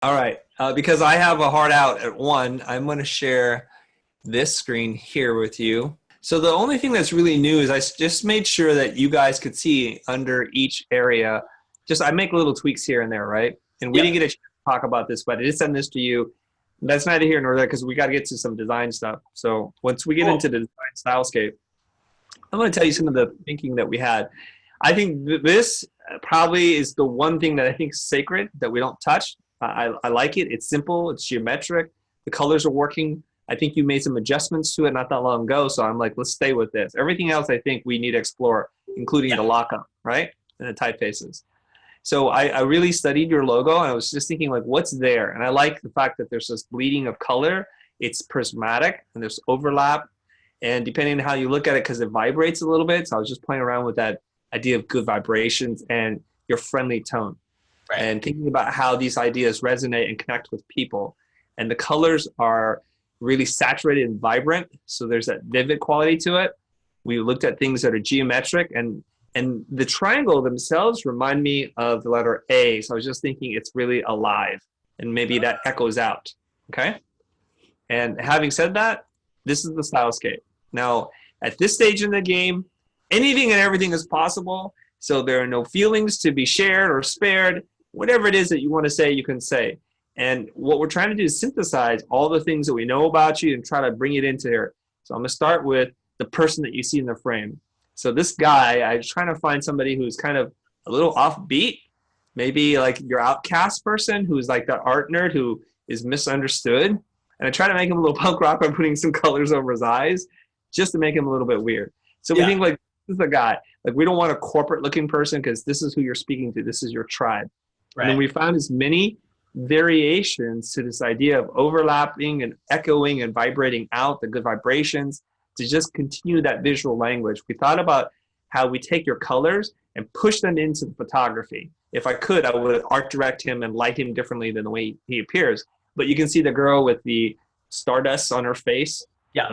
All right. Because I have a hard out at 1, I'm going to share this screen here with you. So the only thing that's really new is just made sure that you guys could see under each area. Just I make little tweaks here and there, right? And we Yep. didn't get a chance to talk about this, but I did send this to you. That's neither here nor there because we got to get to some design stuff. So once we get into Cool. the design stylescape, I'm going to tell you some of the thinking that we had. I think this probably is the one thing that I think is sacred that we don't touch. I like it. It's simple. It's geometric. The colors are working. I think you made some adjustments to it not that long ago. So I'm like, let's stay with this. Everything else I think we need to explore, including Yeah. the lockup, right? And the typefaces. So I really studied your logo and I was just thinking like, what's there? And I like the fact that there's this bleeding of color. It's prismatic and there's overlap. And depending on how you look at it, because it vibrates a little bit. So I was just playing around with that idea of good vibrations and your friendly tone Right. and thinking about how these ideas resonate and connect with people. And the colors are really saturated and vibrant. So there's that vivid quality to it. We looked at things that are geometric and the triangle themselves remind me of the letter A. So I was just thinking it's really alive and maybe that echoes out. Okay. And having said that, this is the stylescape. Now, at this stage in the game, anything and everything is possible. So there are no feelings to be shared or spared. Whatever it is that you want to say, you can say. And what we're trying to do is synthesize all the things that we know about you and try to bring it into here. So I'm going to start with the person that you see in the frame. So this guy, I was trying to find somebody who's kind of a little offbeat, maybe like your outcast person who's like the art nerd who is misunderstood. And I try to make him a little punk rock by putting some colors over his eyes just to make him a little bit weird. So we Yeah. think like, this is the guy. Like we don't want a corporate looking person because this is who you're speaking to. This is your tribe. And then Right. we found as many variations to this idea of overlapping and echoing and vibrating out the good vibrations to just continue that visual language. We thought about how we take your colors and push them into the photography. If I could, I would art direct him and light him differently than the way he appears. But you can see the girl with the stardust on her face. Yeah.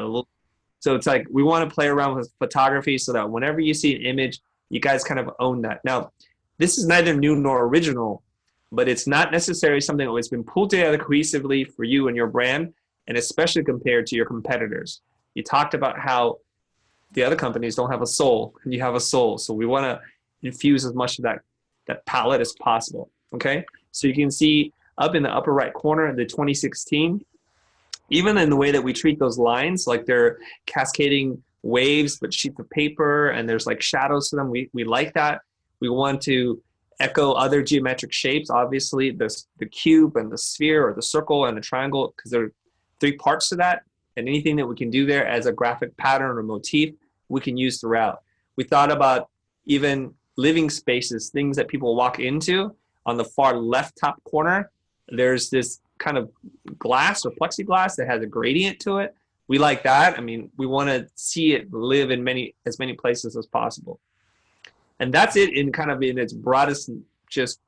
So it's like we want to play around with photography so that whenever you see an image, you guys kind of own that. Now, this is neither new nor original, but it's not necessarily something that's been pulled together cohesively for you and your brand, and especially compared to your competitors. You talked about how the other companies don't have a soul, and you have a soul. So we want to infuse as much of that palette as possible. Okay, so you can see up in the upper right corner the 2016. Even in the way that we treat those lines, like they're cascading waves, but sheets of paper, and there's like shadows to them. We like that. We want to echo other geometric shapes, obviously the cube and the sphere or the circle and the triangle, because there are 3 parts to that. And anything that we can do there as a graphic pattern or motif, we can use throughout. We thought about even living spaces, things that people walk into. On the far left top corner, there's this kind of glass or plexiglass that has a gradient to it. We like that. I mean, we want to see it live in as many places as possible. And that's it in kind of in its broadest just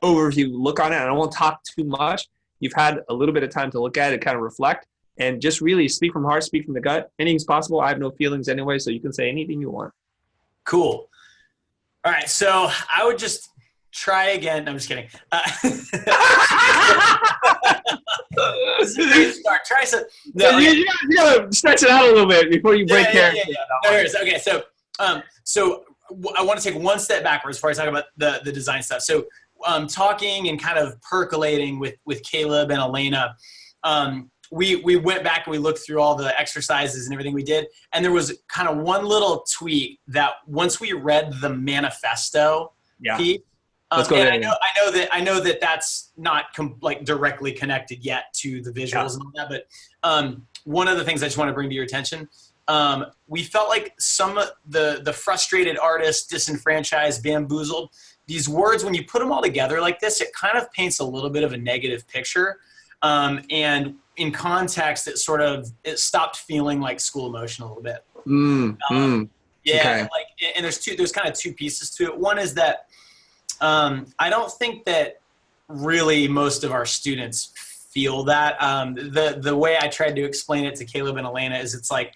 overview look on it. I don't want to talk too much. You've had a little bit of time to look at it, kind of reflect, and just really speak from the heart, speak from the gut. Anything's possible. I have no feelings anyway, so you can say anything you want. Cool. All right. So I would just try again. No, I'm just kidding. This is a great start. Try some. No, okay. You gotta stretch it out a little bit before you break character. No worries. Okay. So I want to take one step backwards before I talk about the design stuff. So talking and kind of percolating with Caleb and Elena, we went back and we looked through all the exercises and everything we did. And there was kind of one little tweak that once we read the manifesto piece, Let's go and I know that that's not like directly connected yet to the visuals and all that. But one of the things I just want to bring to your attention, we felt like some of the frustrated artists, disenfranchised, bamboozled, these words, when you put them all together like this, it kind of paints a little bit of a negative picture. And in context, it stopped feeling like school emotion a little bit. Yeah. Okay. Like, and there's kind of 2 pieces to it. One is that, I don't think that really most of our students feel that. The way I tried to explain it to Caleb and Elena is it's like,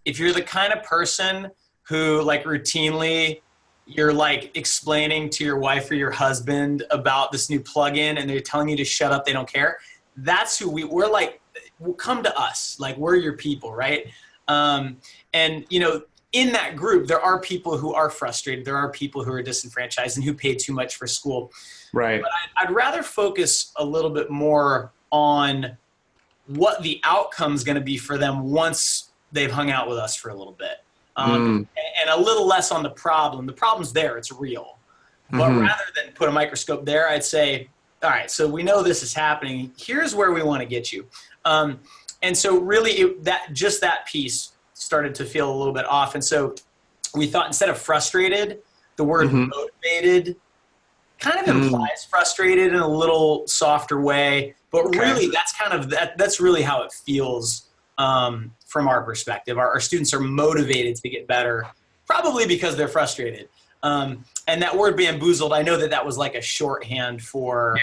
if you're the kind of person who like routinely you're like explaining to your wife or your husband about this new plugin and they're telling you to shut up, they don't care. That's who we're like, come to us. Like, we're your people, right? And, you know, in that group, there are people who are frustrated. There are people who are disenfranchised and who pay too much for school. Right. But I'd rather focus a little bit more on what the outcome's going to be for them once they've hung out with us for a little bit. And a little less on the problem. The problem's there. It's real. But rather than put a microscope there, I'd say, all right, so we know this is happening. Here's where we want to get you. And so really that piece started to feel a little bit off. And so we thought, instead of frustrated, the word motivated kind of implies frustrated in a little softer way. But really, that's kind of that's really how it feels from our perspective. Our students are motivated to get better, probably because they're frustrated. And that word bamboozled, I know that was like a shorthand for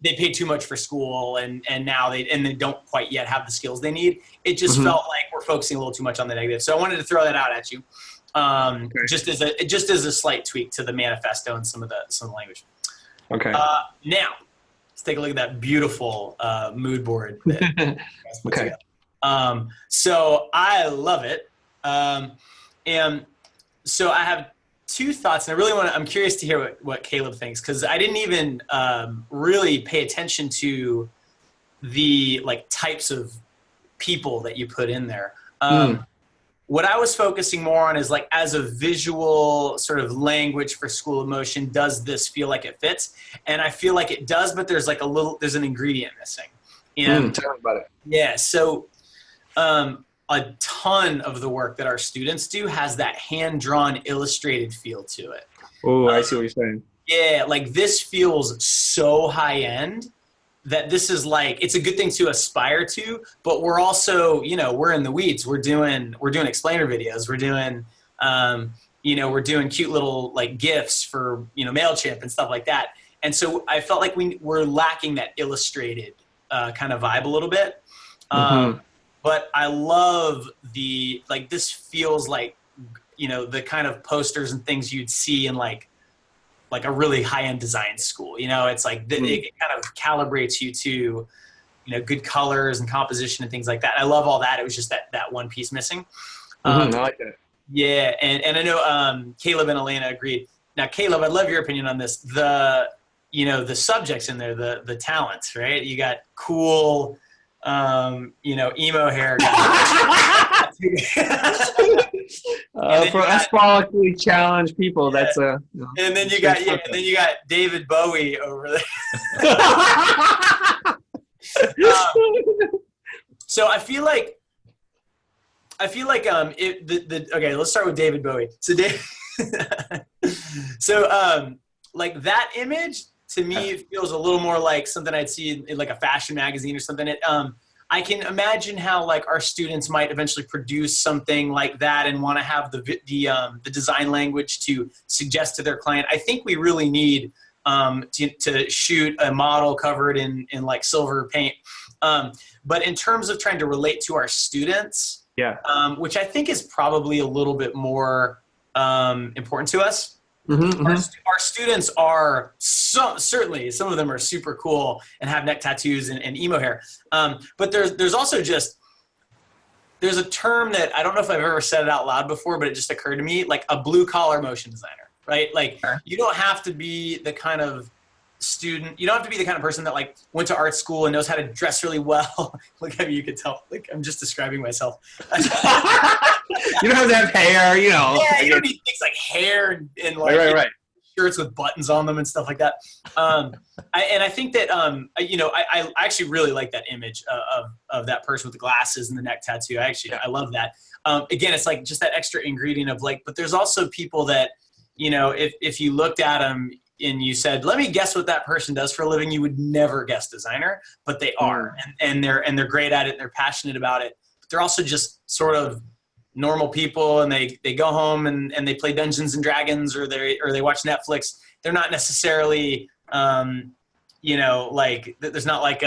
they pay too much for school and now they don't quite yet have the skills they need. It just felt like we're focusing a little too much on the negative. So I wanted to throw that out at you, just as a slight tweak to the manifesto and some of the language. Okay. Now let's take a look at that beautiful mood board that you guys put together. So I love it. And so I have two thoughts, and I'm curious to hear what Caleb thinks, because I didn't even really pay attention to the like types of people that you put in there. What I was focusing more on is like, as a visual sort of language for school of motion, does this feel like it fits? And I feel like it does, but there's like there's an ingredient missing. And tell me about it. Yeah. So a ton of the work that our students do has that hand-drawn illustrated feel to it. Oh, I see what you're saying. Yeah. Like, this feels so high-end that this is like, it's a good thing to aspire to, but we're also, you know, we're in the weeds. We're doing explainer videos. We're doing, we're doing cute little like GIFs for, MailChimp and stuff like that. And so I felt like we're lacking that illustrated kind of vibe a little bit. But I love this feels like, the kind of posters and things you'd see in like a really high-end design school. It's like it kind of calibrates you to, good colors and composition and things like that. I love all that. It was just that one piece missing. I like that. Yeah. And I know Caleb and Elena agreed. Now, Caleb, I'd love your opinion on this. The subjects in there, the talents, right? You got cool, emo hair guy. For aesthetically challenged people, that's and then you got David Bowie over there. So I feel like okay, let's start with David Bowie. So like that image to me feels a little more like something I'd see in like a fashion magazine or something. I can imagine how like our students might eventually produce something like that and want to have the design language to suggest to their client. I think we really need to shoot a model covered in like silver paint. But in terms of trying to relate to our students, which I think is probably a little bit more important to us. Our students are certainly, some of them are super cool and have neck tattoos and emo hair. But there's also there's a term that I don't know if I've ever said it out loud before, but it just occurred to me, like a blue collar motion designer, right? Like you don't have to be the kind of student, you don't have to be the kind of person that like went to art school and knows how to dress really well. Look at me, you could tell, like I'm just describing myself. You don't have to have hair, Yeah, you don't need things like hair and like right. shirts with buttons on them and stuff like that. I think that I actually really like that image of that person with the glasses and the neck tattoo. I love that. Again, it's like just that extra ingredient of like, but there's also people that, if you looked at them and you said, let me guess what that person does for a living, you would never guess designer, but they are, and they're great at it. They're passionate about it. But they're also just sort of normal people, and they go home and they play Dungeons and Dragons or they watch Netflix. They're not necessarily, like there's not like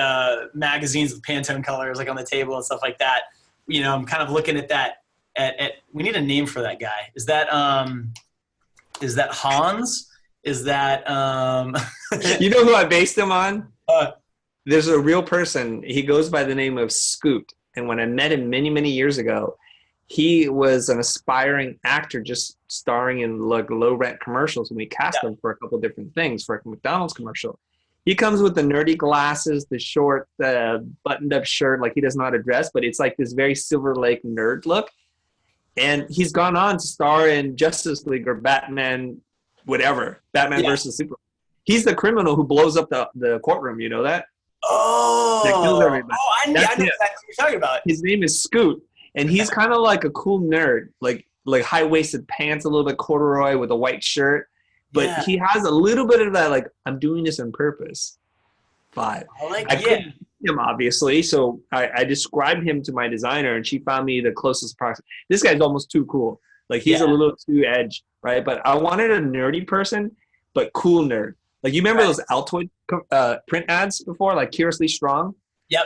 magazines with Pantone colors like on the table and stuff like that. I'm kind of looking at that. We need a name for that guy. Is that Is that Hans? Is that You know who I based him on? uh, There's a real person. He goes by the name of Scoot. And when I met him many, many years ago, he was an aspiring actor just starring in like low rent commercials. And we cast him for a couple different things for a McDonald's commercial. He comes with the nerdy glasses, the short buttoned up shirt, like he doesn't know how to dress, but it's like this very Silver Lake nerd look. And he's gone on to star in Justice League or Batman, whatever, Batman versus Superman. He's the criminal who blows up the courtroom. You know that? That kills everybody. I know exactly what you're talking about. His name is Scoot, and he's kind of like a cool nerd, like high waisted pants, a little bit corduroy with a white shirt, but he has a little bit of that like I'm doing this on purpose vibe. I couldn't see him obviously, so I described him to my designer, and she found me the closest proxy. This guy's almost too cool. Like he's a little too edge, right? But I wanted a nerdy person, but cool nerd. Like you remember those Altoid print ads before, like Curiously Strong? Yep.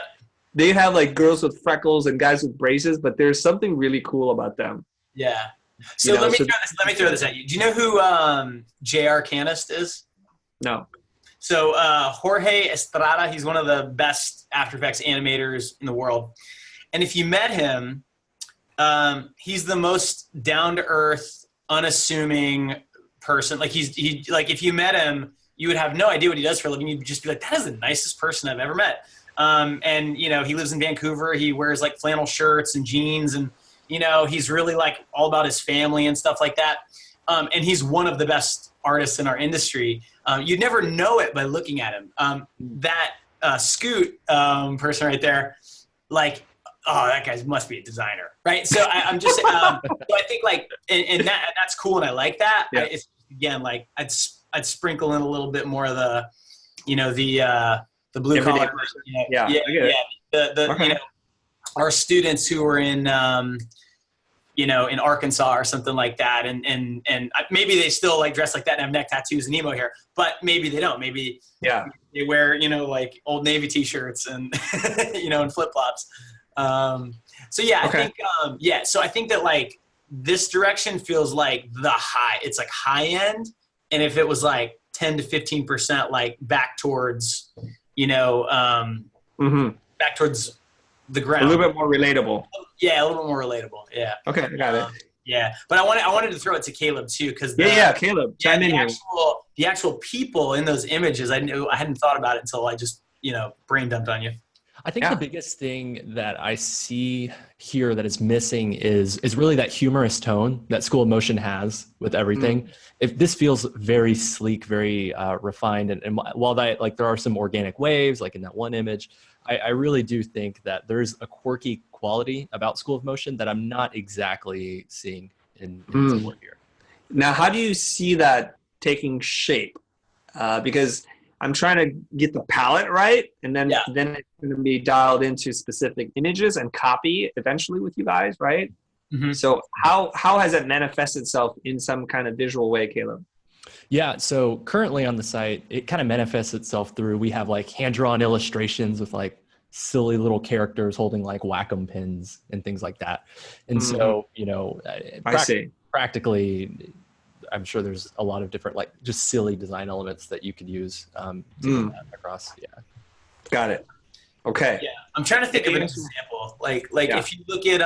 They have like girls with freckles and guys with braces, but there's something really cool about them. Yeah. So let me throw this at you. Do you know who J.R. Canist is? No. So Jorge Estrada, he's one of the best After Effects animators in the world. And if you met him, he's the most down-to-earth, unassuming person. Like he if you met him, you would have no idea what he does for a living. You'd just be like, that is the nicest person I've ever met. And, you know, he lives in Vancouver. He wears like flannel shirts and jeans, and, you know, he's really like all about his family and stuff like that. And he's one of the best artists in our industry. You'd never know it by looking at him. That Scoot person right there, like, oh, that guy must be a designer, right? So I'm just, so I think like, and that's cool, and I like that. Yeah. It's again like I'd sprinkle in a little bit more of the, you know, the blue collar person. Yeah. The okay. you know, our students who are in you know, in Arkansas or something like that, and maybe they still like dress like that and have neck tattoos and emo hair, but maybe they don't. Maybe they wear, you know, like Old Navy t-shirts and you know, and flip flops. So yeah, I think so I think that like this direction feels like it's like high end, and if it was like 10 to 15% like back towards, you know, back towards the ground, a little bit more relatable. Yeah, a little bit more relatable. Yeah. Okay, I got it. Yeah, but I wanted to throw it to Caleb too, because Caleb, chime in here. The actual people in those images, I hadn't thought about it until I just, you know, brain dumped on you. I think the biggest thing that I see here that is missing is really that humorous tone that School of Motion has with everything. If this feels very sleek, very refined, and while that, like, there are some organic waves, like in that one image, I really do think that there's a quirky quality about School of Motion that I'm not exactly seeing in its work here. Now, how do you see that taking shape? Because I'm trying to get the palette right, and then it's going to be dialed into specific images and copy eventually with you guys, right? Mm-hmm. So how has it manifested itself in some kind of visual way, Caleb? Yeah, so currently on the site, it kind of manifests itself through, we have like hand-drawn illustrations with like silly little characters holding like Wacom pins and things like that. And so, you know, practically, I'm sure there's a lot of different, like, just silly design elements that you could use to get that across. Yeah. Got it. Okay. Yeah. I'm trying to think of an example. Like if you look at,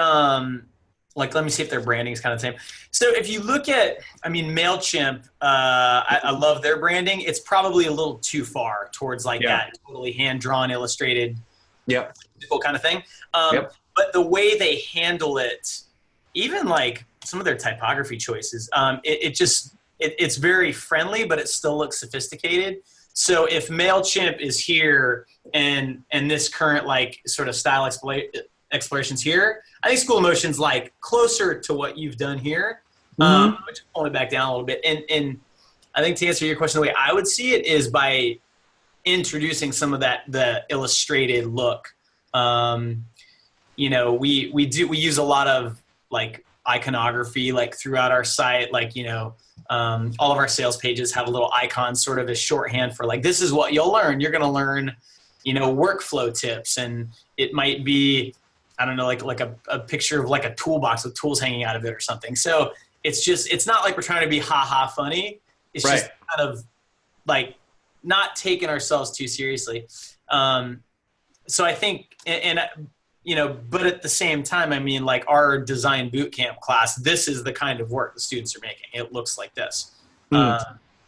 like, let me see if their branding is kind of the same. So if you look at, I mean, MailChimp, I love their branding. It's probably a little too far towards like that totally hand-drawn, illustrated, kind of thing. But the way they handle it, even like some of their typography choices, it's very friendly, but it still looks sophisticated. So if MailChimp is here and this current like sort of style explorations here, I think School of Motion's like closer to what you've done here, which pull it back down a little bit. And I think to answer your question, the way I would see it is by introducing some of the illustrated look. You know, we use a lot of like iconography like throughout our site, like, you know, all of our sales pages have a little icon sort of as shorthand for like, this is what you'll learn. You're going to learn, you know, workflow tips, and it might be, I don't know, like a picture of like a toolbox with tools hanging out of it or something. So it's not like we're trying to be funny. It's Right. just kind of like not taking ourselves too seriously. So I think, but at the same time, I mean, like our design boot camp class, this is the kind of work the students are making. It looks like this.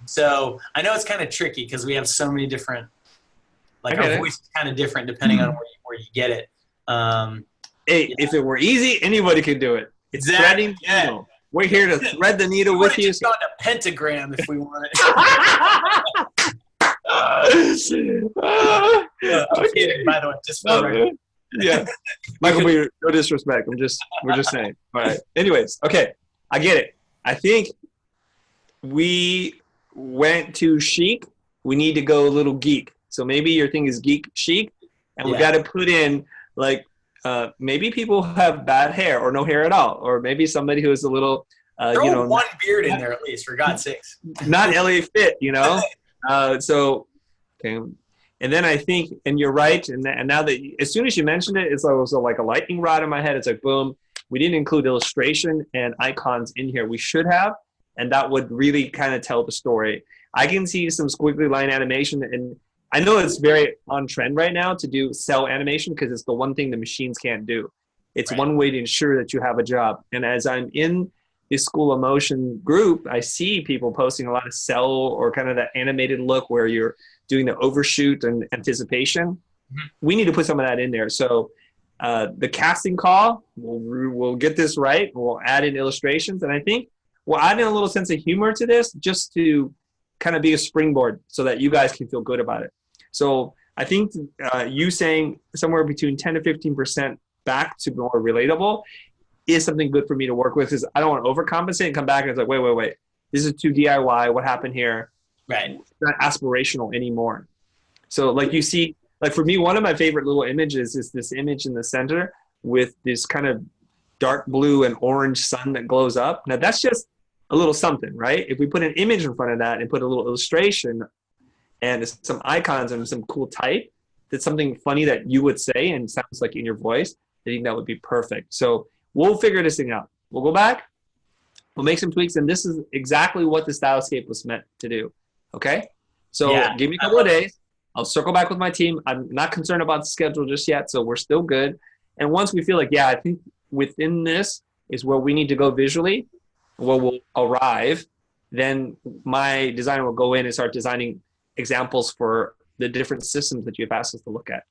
So I know it's kind of tricky because we have so many different, like our voice is kind of different depending on where you get it. Hey, if it were easy, anybody could do it. It's threading the needle. We're here to thread the needle with you. Just gone to pentagram if we wanted. I'm kidding, by the way. Just for the record. Yeah, Michael, no disrespect. We're just saying. All right. Anyways, okay, I get it. I think we went too chic. We need to go a little geek. So maybe your thing is geek chic, and we got to put in like maybe people have bad hair or no hair at all, or maybe somebody who is a little throw one beard in there at least, for God's sakes. Not LA fit, So, okay. And then I think, and you're right, and now that as soon as you mentioned it, it's also like a lightning rod in my head. It's like, boom, we didn't include illustration and icons in here. We should have, and that would really kind of tell the story. I can see some squiggly line animation, and I know it's very on trend right now to do cell animation because it's the one thing the machines can't do. It's one way to ensure that you have a job. And as I'm in the School of Motion group, I see people posting a lot of cell or kind of that animated look where you're doing the overshoot and anticipation. Mm-hmm. We need to put some of that in there. So the casting call, we'll get this right. We'll add in illustrations. And I think we'll add in a little sense of humor to this just to kind of be a springboard so that you guys can feel good about it. So I think you saying somewhere between 10 to 15% back to more relatable is something good for me to work with, because I don't want to overcompensate and come back and it's like, wait. This is too DIY. What happened here? Right. It's not aspirational anymore. So like you see, like for me, one of my favorite little images is this image in the center with this kind of dark blue and orange sun that glows up. Now that's just a little something, right? If we put an image in front of that and put a little illustration and some icons and some cool type, that's something funny that you would say and sounds like in your voice, I think that would be perfect. So we'll figure this thing out. We'll go back, we'll make some tweaks, and this is exactly what the Stylescape was meant to do. Okay? So give me a couple of days. I'll circle back with my team. I'm not concerned about the schedule just yet, so we're still good. And once we feel like, I think within this is where we need to go visually, where we'll arrive, then my designer will go in and start designing examples for the different systems that you've asked us to look at.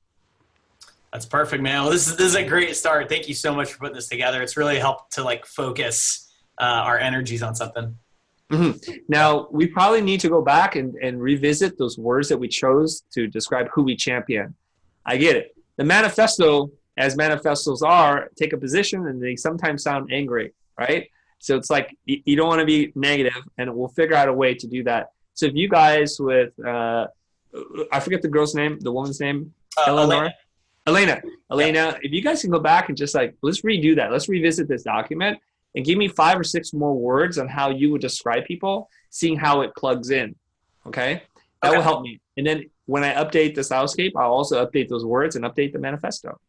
That's perfect, man. Well, this is a great start. Thank you so much for putting this together. It's really helped to like focus our energies on something. Mm-hmm. Now, we probably need to go back and revisit those words that we chose to describe who we champion. I get it. The manifesto, as manifestos are, take a position and they sometimes sound angry, right? So it's like you don't want to be negative, and we'll figure out a way to do that. So if you guys with, I forget the girl's name, the woman's name, Eleanor? Elena, if you guys can go back and just like, let's redo that. Let's revisit this document and give me 5 or 6 more words on how you would describe people, seeing how it plugs in. Okay? That will help me. And then when I update the Stylescape, I'll also update those words and update the manifesto.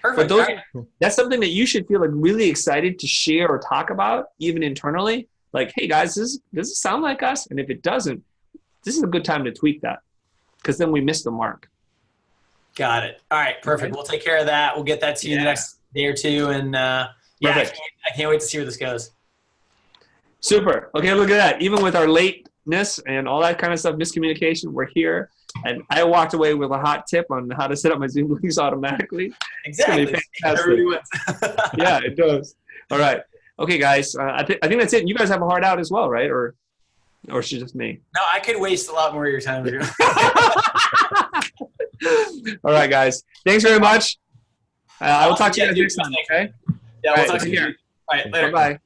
Perfect. But that's something that you should feel like really excited to share or talk about, even internally. Like, hey guys, does this sound like us? And if it doesn't, this is a good time to tweak that, because then we missed the mark. Got it. All right, perfect. Okay. We'll take care of that. We'll get that to you in the next day or two. And I can't wait to see where this goes. Super. Okay, look at that. Even with our lateness and all that kind of stuff, miscommunication, we're here. And I walked away with a hot tip on how to set up my Zoom links automatically. Exactly. Yeah, it does. All right. Okay, guys. I think that's it. You guys have a hard out as well, right? Or it's just me? No, I could waste a lot more of your time here. All right, guys. Thanks very much. I will talk to you guys next time, okay? Yeah, we'll talk to you. All right, later. Bye-bye.